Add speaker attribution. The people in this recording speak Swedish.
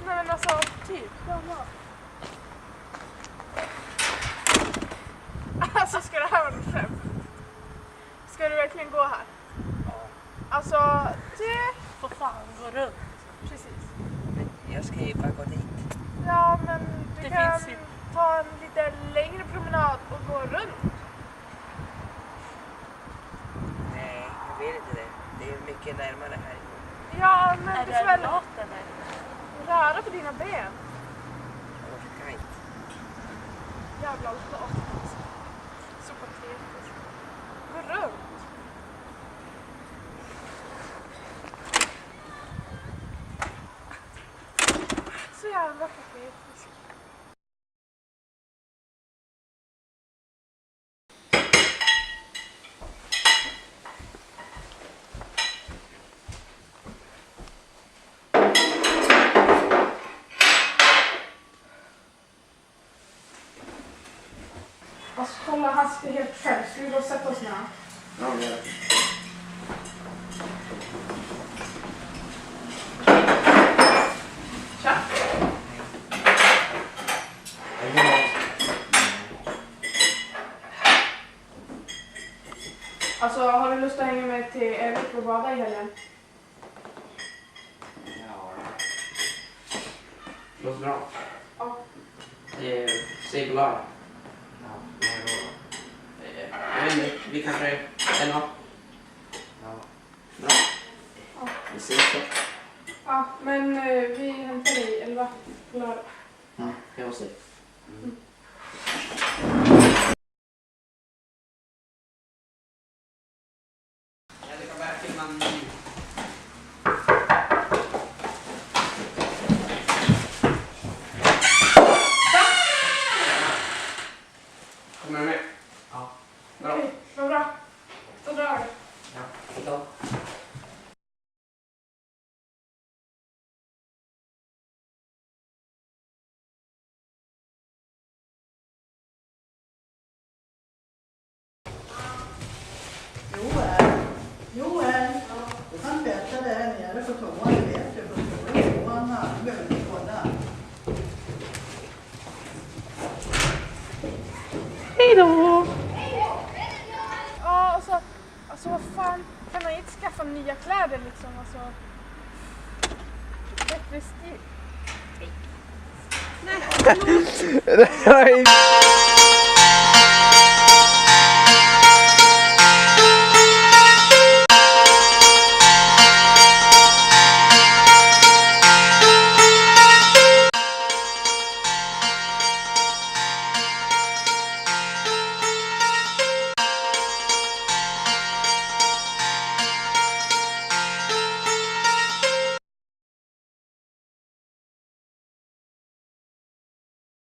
Speaker 1: Nej men alltså, typ. Alltså ska det här vara något skämt? Ska du verkligen gå här?
Speaker 2: Ja.
Speaker 1: Alltså, det...
Speaker 3: För fan, gå runt.
Speaker 1: Precis.
Speaker 2: Jag ska ju bara gå dit.
Speaker 1: Ja, men du
Speaker 3: Det
Speaker 1: kan
Speaker 3: finns ju.
Speaker 1: ta en lite längre promenad och gå runt.
Speaker 2: Nej, jag vill inte det. Det är mycket närmare här.
Speaker 1: Ja, men
Speaker 3: Är
Speaker 1: du
Speaker 3: det
Speaker 1: får väl
Speaker 3: mat eller?
Speaker 1: röra på dina ben.
Speaker 2: Jag orkar inte.
Speaker 1: Jävla lat. Så patetiskt. Gå runt. Så jävla patetiskt. Alltså kolla, han sitter helt själv. Ska vi gå och sätta oss ner?
Speaker 2: Ja, det gör
Speaker 1: Tja. Alltså, har du lust att hänga med till Evik och bada i helgen?
Speaker 4: Ja. Låter bra.
Speaker 1: Ja.
Speaker 4: Säg på lördag.
Speaker 2: Ja, när då?
Speaker 4: Jag vet inte, vi kanske 11.
Speaker 2: Ja.
Speaker 4: Bra.
Speaker 1: Ja.
Speaker 4: Vi ses då.
Speaker 1: Ja, men vi hämtar dig 11 på lördag.
Speaker 4: Ja, jag måste. Jag kan börja filma nu. Kommer du med? Ja. Bra.
Speaker 1: Okej, vad bra. Då drar vi.
Speaker 4: Ja, hejdå.
Speaker 5: Joel, du kan sätta dig här nere på toan, du vet du, på toan här, du behöver inte kolla.
Speaker 1: Hejdå! Ja, alltså vad fan, kan man inte skaffa nya kläder liksom? Alltså, bättre stil. Nej,
Speaker 2: Nej.